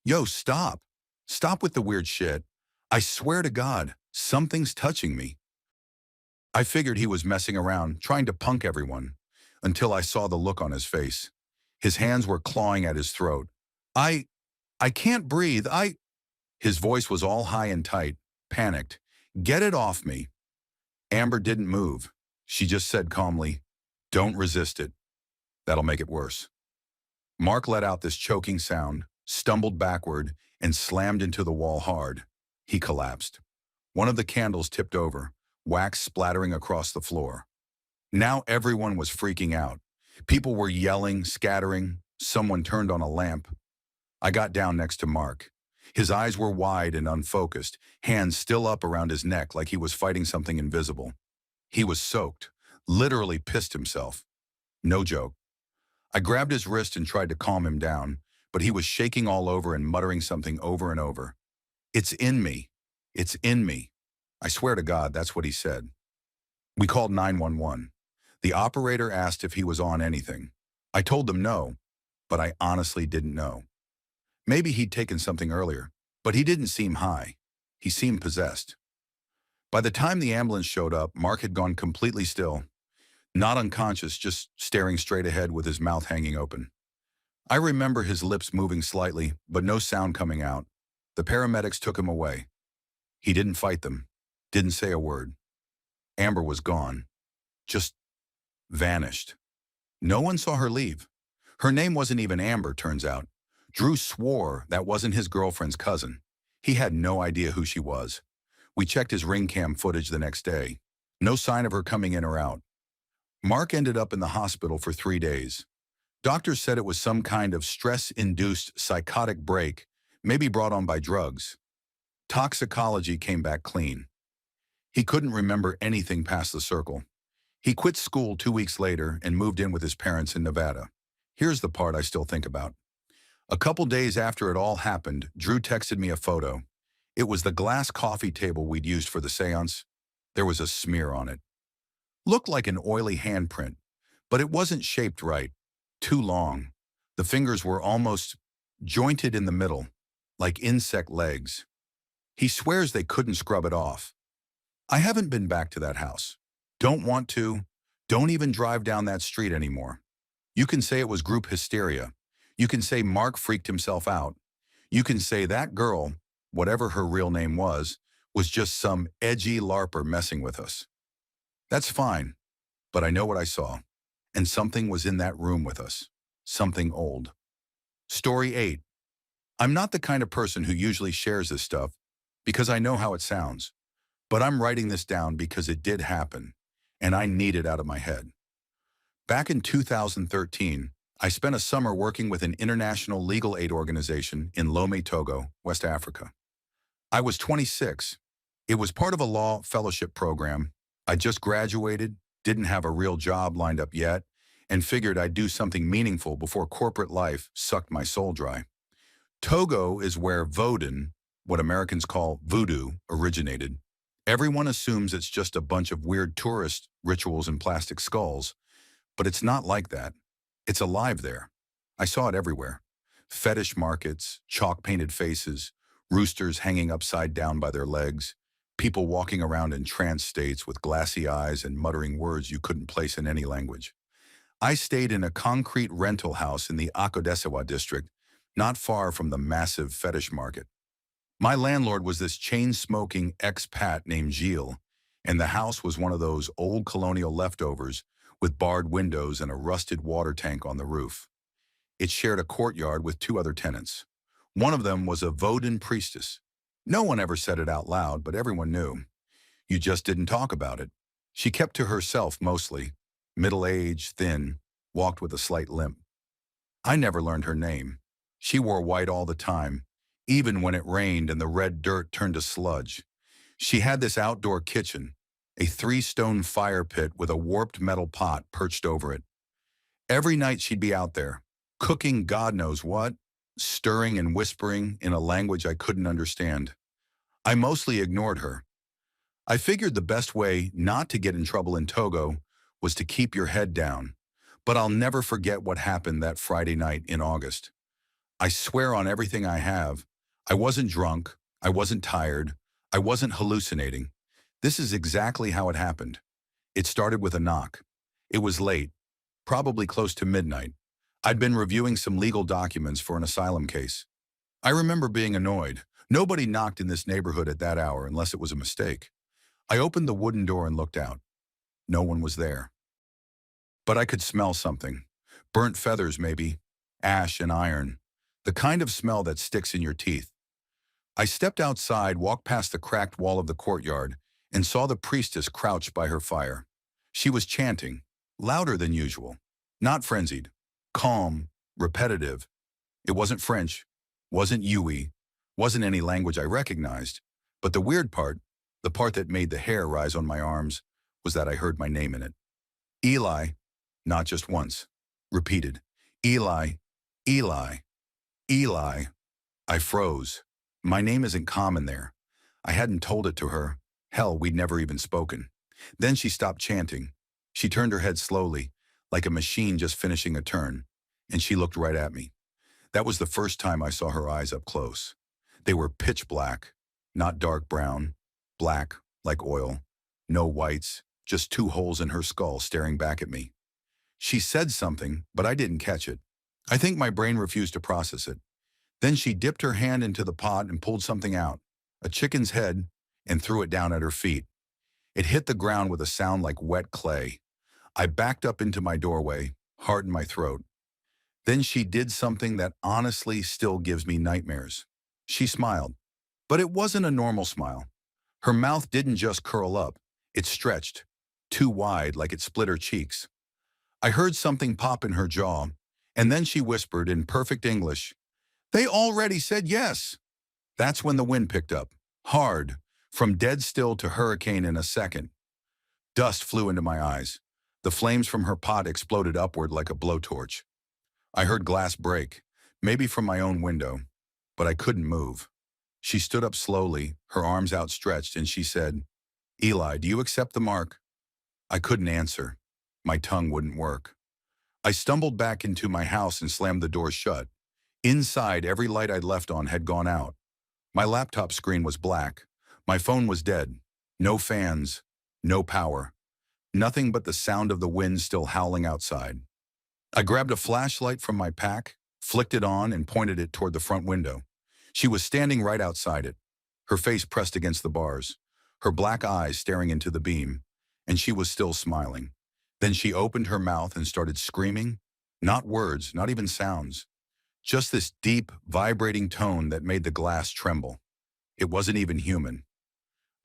Yo, stop. Stop with the weird shit. I swear to God, something's touching me. I figured he was messing around, trying to punk everyone, until I saw the look on his face. His hands were clawing at his throat. I can't breathe. His voice was all high and tight, panicked. Get it off me. Amber didn't move. She just said calmly, don't resist it. That'll make it worse. Mark let out this choking sound, stumbled backward, and slammed into the wall hard. He collapsed. One of the candles tipped over, wax splattering across the floor. Now everyone was freaking out. People were yelling, scattering. Someone turned on a lamp. I got down next to Mark. His eyes were wide and unfocused, hands still up around his neck like he was fighting something invisible. He was soaked, literally pissed himself. No joke. I grabbed his wrist and tried to calm him down, but he was shaking all over and muttering something over and over. It's in me. It's in me. I swear to God, that's what he said. We called 911. The operator asked if he was on anything. I told them no, but I honestly didn't know. Maybe he'd taken something earlier, but he didn't seem high. He seemed possessed. By the time the ambulance showed up, Mark had gone completely still. Not unconscious, just staring straight ahead with his mouth hanging open. I remember his lips moving slightly, but no sound coming out. The paramedics took him away. He didn't fight them, didn't say a word. Amber was gone. Just vanished. No one saw her leave. Her name wasn't even Amber, turns out. Drew swore that wasn't his girlfriend's cousin. He had no idea who she was. We checked his ring cam footage the next day. No sign of her coming in or out. Mark ended up in the hospital for 3 days. Doctors said it was some kind of stress-induced psychotic break, maybe brought on by drugs. Toxicology came back clean. He couldn't remember anything past the circle. He quit school 2 weeks later and moved in with his parents in Nevada. Here's the part I still think about. A couple days after it all happened, Drew texted me a photo. It was the glass coffee table we'd used for the seance. There was a smear on it. Looked like an oily handprint, but it wasn't shaped right. Too long. The fingers were almost jointed in the middle, like insect legs. He swears they couldn't scrub it off. I haven't been back to that house. Don't want to. Don't even drive down that street anymore. You can say it was group hysteria. You can say Mark freaked himself out. You can say that girl, whatever her real name was just some edgy LARPer messing with us. That's fine, but I know what I saw, and something was in that room with us. Something old. Story 8. I'm not the kind of person who usually shares this stuff because I know how it sounds, but I'm writing this down because it did happen, and I need it out of my head. Back in 2013, I spent a summer working with an international legal aid organization in Lome, Togo, West Africa. I was 26. It was part of a law fellowship program. I just graduated, didn't have a real job lined up yet, and figured I'd do something meaningful before corporate life sucked my soul dry. Togo is where Vodun, what Americans call voodoo, originated. Everyone assumes it's just a bunch of weird tourist rituals and plastic skulls, but it's not like that. It's alive there. I saw it everywhere. Fetish markets, chalk-painted faces, roosters hanging upside down by their legs, people walking around in trance states with glassy eyes and muttering words you couldn't place in any language. I stayed in a concrete rental house in the Akodesewa district, not far from the massive fetish market. My landlord was this chain-smoking expat named Gilles, and the house was one of those old colonial leftovers with barred windows and a rusted water tank on the roof. It shared a courtyard with 2 other tenants. One of them was a Vodun priestess. No one ever said it out loud, but everyone knew. You just didn't talk about it. She kept to herself mostly, middle-aged, thin, walked with a slight limp. I never learned her name. She wore white all the time, even when it rained and the red dirt turned to sludge. She had this outdoor kitchen, a three-stone fire pit with a warped metal pot perched over it. Every night she'd be out there, cooking God knows what, stirring and whispering in a language I couldn't understand. I mostly ignored her. I figured the best way not to get in trouble in Togo was to keep your head down. But I'll never forget what happened that Friday night in August. I swear on everything I have, I wasn't drunk, I wasn't tired, I wasn't hallucinating. This is exactly how it happened. It started with a knock. It was late, probably close to midnight. I'd been reviewing some legal documents for an asylum case. I remember being annoyed. Nobody knocked in this neighborhood at that hour unless it was a mistake. I opened the wooden door and looked out. No one was there. But I could smell something. Burnt feathers, maybe. Ash and iron. The kind of smell that sticks in your teeth. I stepped outside, walked past the cracked wall of the courtyard, and saw the priestess crouched by her fire. She was chanting, louder than usual. Not frenzied. Calm, repetitive. It wasn't French, wasn't Yui, wasn't any language I recognized. But the weird part, the part that made the hair rise on my arms, was that I heard my name in it. Eli, not just once. Repeated. Eli, Eli, Eli. I froze. My name isn't common there. I hadn't told it to her. Hell, we'd never even spoken. Then she stopped chanting. She turned her head slowly, like a machine just finishing a turn, and she looked right at me. That was the first time I saw her eyes up close. They were pitch black, not dark brown, black like oil. No whites, just two holes in her skull staring back at me. She said something, but I didn't catch it. I think my brain refused to process it. Then she dipped her hand into the pot and pulled something out, a chicken's head, and threw it down at her feet. It hit the ground with a sound like wet clay. I backed up into my doorway, heart in my throat. Then she did something that honestly still gives me nightmares. She smiled, but it wasn't a normal smile. Her mouth didn't just curl up, it stretched, too wide like it split her cheeks. I heard something pop in her jaw, and then she whispered in perfect English, "They already said yes." That's when the wind picked up, hard, from dead still to hurricane in a second. Dust flew into my eyes. The flames from her pot exploded upward like a blowtorch. I heard glass break, maybe from my own window, but I couldn't move. She stood up slowly, her arms outstretched, and she said, "Eli, do you accept the mark?" I couldn't answer. My tongue wouldn't work. I stumbled back into my house and slammed the door shut. Inside, every light I'd left on had gone out. My laptop screen was black. My phone was dead. No fans, no power. Nothing but the sound of the wind still howling outside. I grabbed a flashlight from my pack, flicked it on, and pointed it toward the front window. She was standing right outside it, her face pressed against the bars, her black eyes staring into the beam, and she was still smiling. Then she opened her mouth and started screaming. Not words, not even sounds. Just this deep, vibrating tone that made the glass tremble. It wasn't even human.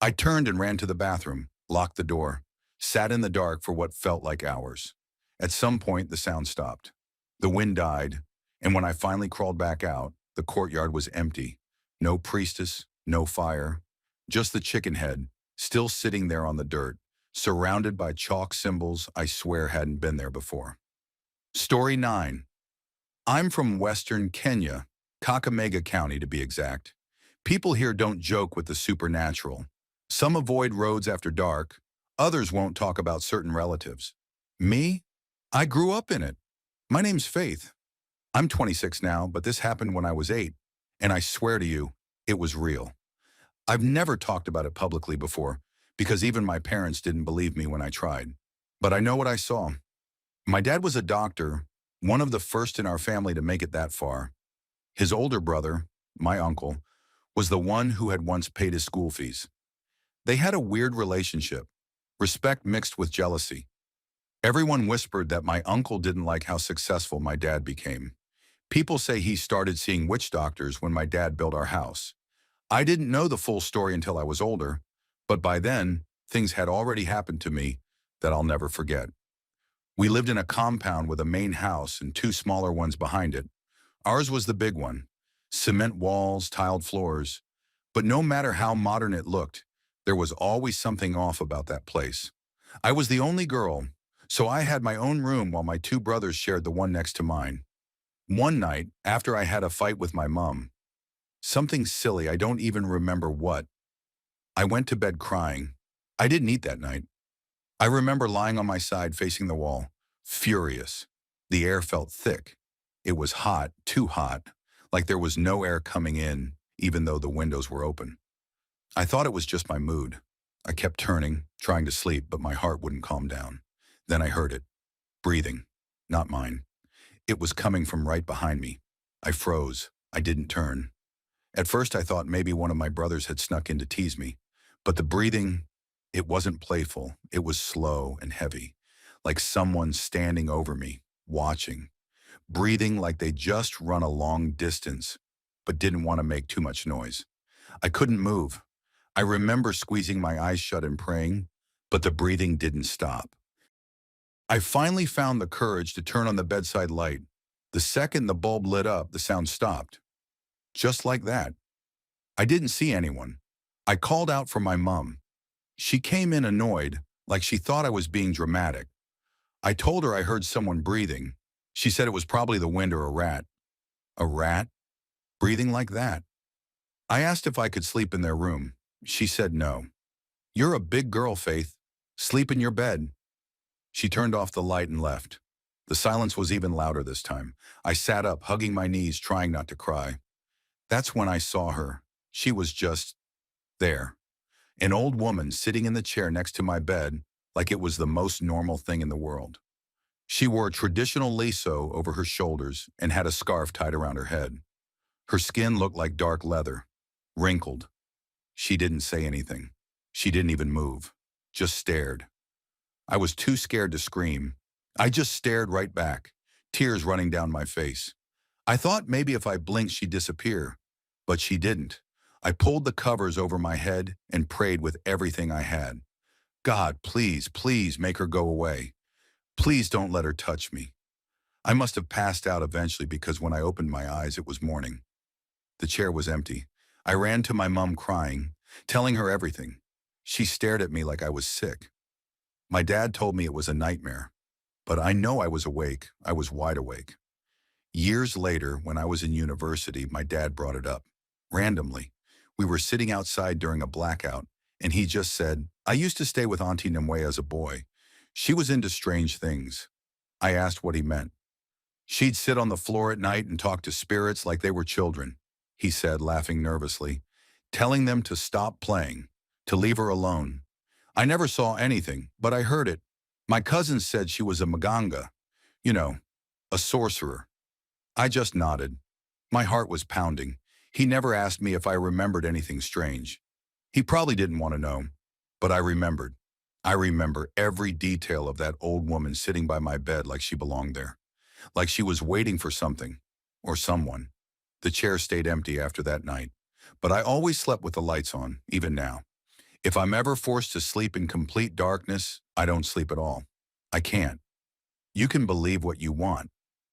I turned and ran to the bathroom, locked the door, sat in the dark for what felt like hours. At some point, the sound stopped. The wind died, and when I finally crawled back out, the courtyard was empty. No priestess, no fire, just the chicken head, still sitting there on the dirt, surrounded by chalk symbols I swear hadn't been there before. Story 9. I'm from western Kenya, Kakamega County to be exact. People here don't joke with the supernatural. Some avoid roads after dark, others won't talk about certain relatives. Me? I grew up in it. My name's Faith. I'm 26 now, but this happened when I was 8, and I swear to you, it was real. I've never talked about it publicly before, because even my parents didn't believe me when I tried. But I know what I saw. My dad was a doctor, one of the first in our family to make it that far. His older brother, my uncle, was the one who had once paid his school fees. They had a weird relationship, respect mixed with jealousy. Everyone whispered that my uncle didn't like how successful my dad became. People say he started seeing witch doctors when my dad built our house. I didn't know the full story until I was older, but by then, things had already happened to me that I'll never forget. We lived in a compound with a main house and two smaller ones behind it. Ours was the big one. Cement walls, tiled floors. But no matter how modern it looked, there was always something off about that place. I was the only girl, so I had my own room while my two brothers shared the one next to mine. One night, after I had a fight with my mom, something silly, I don't even remember what, I went to bed crying. I didn't eat that night. I remember lying on my side facing the wall, furious. The air felt thick. It was hot, too hot, like there was no air coming in, even though the windows were open. I thought it was just my mood. I kept turning, trying to sleep, but my heart wouldn't calm down. Then I heard it. Breathing. Not mine. It was coming from right behind me. I froze. I didn't turn. At first I thought maybe one of my brothers had snuck in to tease me. But the breathing, it wasn't playful. It was slow and heavy. Like someone standing over me, watching. Breathing like they just run a long distance, but didn't want to make too much noise. I couldn't move. I remember squeezing my eyes shut and praying, but the breathing didn't stop. I finally found the courage to turn on the bedside light. The second the bulb lit up, the sound stopped. Just like that. I didn't see anyone. I called out for my mom. She came in annoyed, like she thought I was being dramatic. I told her I heard someone breathing. She said it was probably the wind or a rat. A rat? Breathing like that? I asked if I could sleep in their room. She said no. You're a big girl, Faith. Sleep in your bed. She turned off the light and left. The silence was even louder this time. I sat up, hugging my knees, trying not to cry. That's when I saw her. She was just there. An old woman sitting in the chair next to my bed, like it was the most normal thing in the world. She wore a traditional lasso over her shoulders and had a scarf tied around her head. Her skin looked like dark leather, wrinkled. She didn't say anything. She didn't even move, just stared. I was too scared to scream. I just stared right back, tears running down my face. I thought maybe if I blinked she'd disappear, but she didn't. I pulled the covers over my head and prayed with everything I had. God, please, please make her go away. Please don't let her touch me. I must have passed out eventually because when I opened my eyes, it was morning. The chair was empty. I ran to my mom crying, telling her everything. She stared at me like I was sick. My dad told me it was a nightmare, but I know I was awake. I was wide awake. Years later, when I was in university, my dad brought it up. Randomly, we were sitting outside during a blackout, and he just said, I used to stay with Auntie Nimue as a boy. She was into strange things. I asked what he meant. She'd sit on the floor at night and talk to spirits like they were children, he said, laughing nervously, telling them to stop playing, to leave her alone. I never saw anything, but I heard it. My cousin said she was a maganga, you know, a sorcerer. I just nodded. My heart was pounding. He never asked me if I remembered anything strange. He probably didn't want to know, but I remembered. I remember every detail of that old woman sitting by my bed like she belonged there, like she was waiting for something or someone. The chair stayed empty after that night, but I always slept with the lights on, even now. If I'm ever forced to sleep in complete darkness, I don't sleep at all. I can't. You can believe what you want,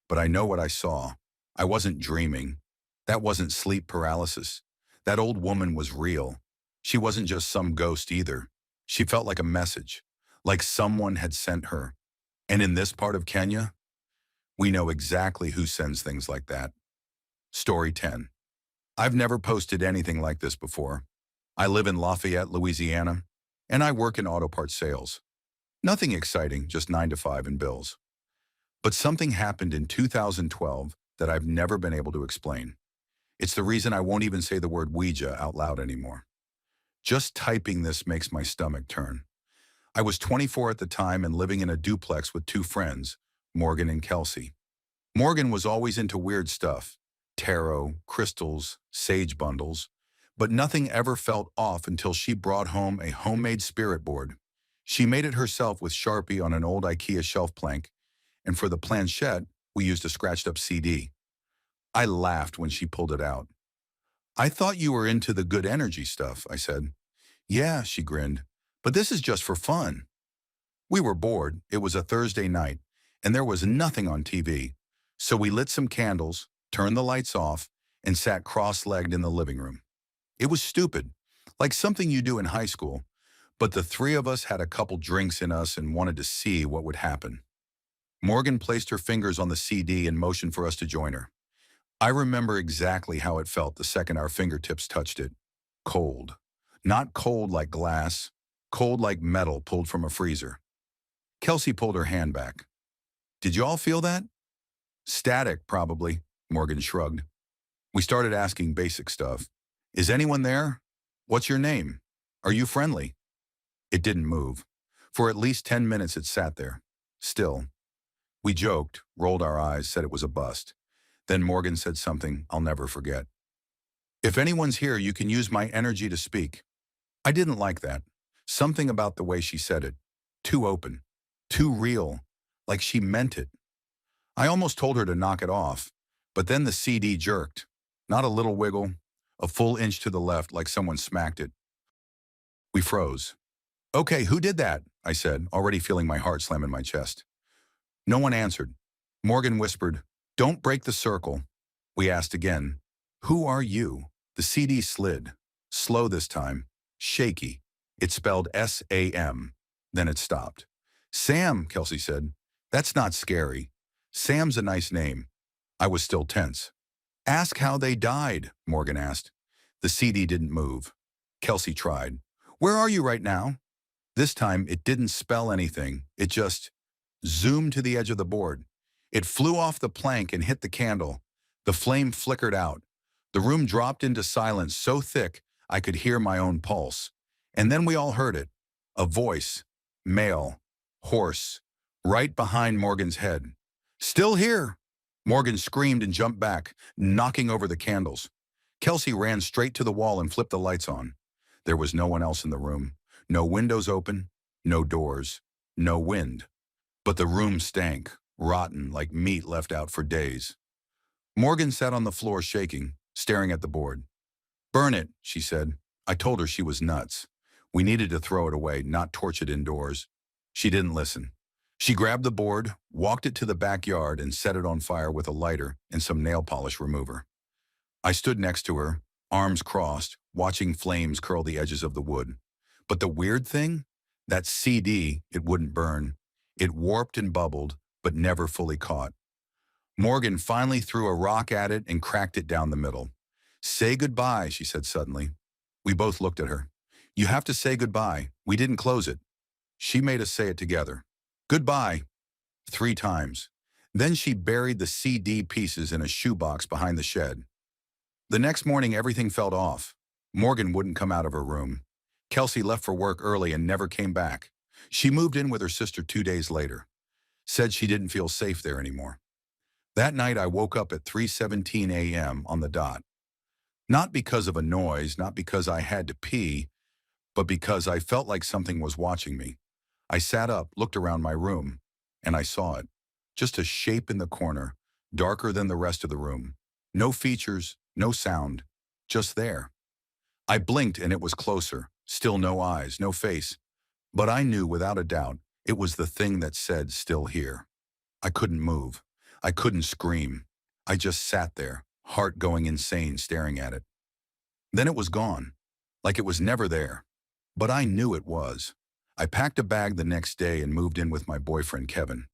but I know what I saw. I wasn't dreaming. That wasn't sleep paralysis. That old woman was real. She wasn't just some ghost either. She felt like a message, like someone had sent her. And in this part of Kenya, we know exactly who sends things like that. Story 10. I've never posted anything like this before. I live in Lafayette, Louisiana, and I work in auto parts sales. Nothing exciting, just 9 to 5 and bills. But something happened in 2012 that I've never been able to explain. It's the reason I won't even say the word Ouija out loud anymore. Just typing this makes my stomach turn. I was 24 at the time and living in a duplex with two friends, Morgan and Kelsey. Morgan was always into weird stuff, tarot, crystals, sage bundles, but nothing ever felt off until she brought home a homemade spirit board. She made it herself with Sharpie on an old IKEA shelf plank, and for the planchette, we used a scratched-up CD. I laughed when she pulled it out. I thought you were into the good energy stuff, I said. Yeah, she grinned, but this is just for fun. We were bored. It was a Thursday night, and there was nothing on TV. So we lit some candles, turned the lights off, and sat cross-legged in the living room. It was stupid, like something you do in high school, but the three of us had a couple drinks in us and wanted to see what would happen. Morgan placed her fingers on the CD and motioned for us to join her. I remember exactly how it felt the second our fingertips touched it. Cold. Not cold like glass, cold like metal pulled from a freezer. Kelsey pulled her hand back. Did you all feel that? Static, probably, Morgan shrugged. We started asking basic stuff. Is anyone there? What's your name? Are you friendly? It didn't move. For at least 10 minutes it sat there. Still. We joked, rolled our eyes, said it was a bust. Then Morgan said something I'll never forget. If anyone's here, you can use my energy to speak. I didn't like that. Something about the way she said it. Too open. Too real. Like she meant it. I almost told her to knock it off, but then the CD jerked. Not a little wiggle, a full inch to the left like someone smacked it. We froze. Okay, who did that? I said, already feeling my heart slam in my chest. No one answered. Morgan whispered, don't break the circle. We asked again, who are you? The CD slid. Slow this time. Shaky. It spelled S-A-M. Then it stopped. Sam, Kelsey said. That's not scary. Sam's a nice name. I was still tense. Ask how they died, Morgan asked. The CD didn't move. Kelsey tried. Where are you right now? This time it didn't spell anything. It just zoomed to the edge of the board. It flew off the plank and hit the candle. The flame flickered out. The room dropped into silence so thick I could hear my own pulse. And then we all heard it. A voice. Male. Hoarse. Right behind Morgan's head. Still here. Morgan screamed and jumped back, knocking over the candles. Kelsey ran straight to the wall and flipped the lights on. There was no one else in the room. No windows open. No doors. No wind. But the room stank, rotten like meat left out for days. Morgan sat on the floor shaking, staring at the board. Burn it, she said. I told her she was nuts. We needed to throw it away, not torch it indoors. She didn't listen. She grabbed the board, walked it to the backyard, and set it on fire with a lighter and some nail polish remover. I stood next to her, arms crossed, watching flames curl the edges of the wood. But the weird thing? That CD, it wouldn't burn. It warped and bubbled, but never fully caught. Morgan finally threw a rock at it and cracked it down the middle. Say goodbye, she said suddenly. We both looked at her. You have to say goodbye. We didn't close it. She made us say it together. Goodbye. 3 times. Then she buried the CD pieces in a shoebox behind the shed. The next morning, everything felt off. Morgan wouldn't come out of her room. Kelsey left for work early and never came back. She moved in with her sister 2 days later. Said she didn't feel safe there anymore. That night, I woke up at 3:17 a.m. on the dot. Not because of a noise, not because I had to pee, but because I felt like something was watching me. I sat up, looked around my room, and I saw it. Just a shape in the corner, darker than the rest of the room. No features, no sound, just there. I blinked and it was closer. Still no eyes, no face. But I knew without a doubt it was the thing that said, still here. I couldn't move. I couldn't scream. I just sat there, heart going insane, staring at it. Then it was gone, like it was never there. But I knew it was. I packed a bag the next day and moved in with my boyfriend, Kevin.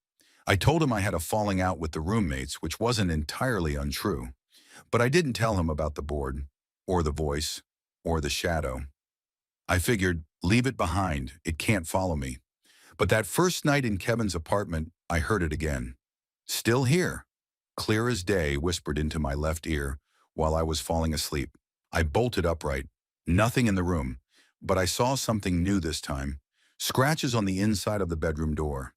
I told him I had a falling out with the roommates, which wasn't entirely untrue. But I didn't tell him about the board, or the voice, or the shadow. I figured, leave it behind, it can't follow me. But that first night in Kevin's apartment, I heard it again. Still here. Clear as day, whispered into my left ear while I was falling asleep. I bolted upright. Nothing in the room, but I saw something new this time. Scratches on the inside of the bedroom door.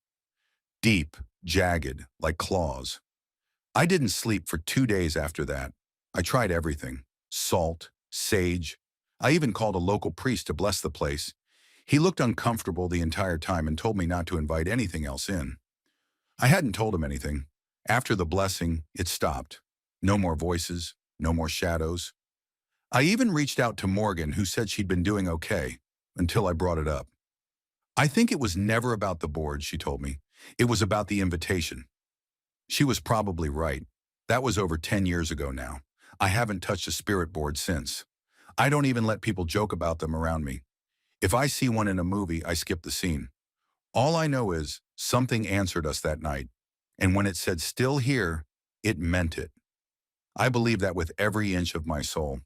Deep, jagged, like claws. I didn't sleep for 2 days after that. I tried everything. Salt, sage. I even called a local priest to bless the place. He looked uncomfortable the entire time and told me not to invite anything else in. I hadn't told him anything. After the blessing, it stopped. No more voices, no more shadows. I even reached out to Morgan, who said she'd been doing okay, until I brought it up. I think it was never about the board, she told me. It was about the invitation. She was probably right. That was over 10 years ago now. I haven't touched a spirit board since. I don't even let people joke about them around me. If I see one in a movie, I skip the scene. All I know is something answered us that night, and when it said still here, it meant it. I believe that with every inch of my soul.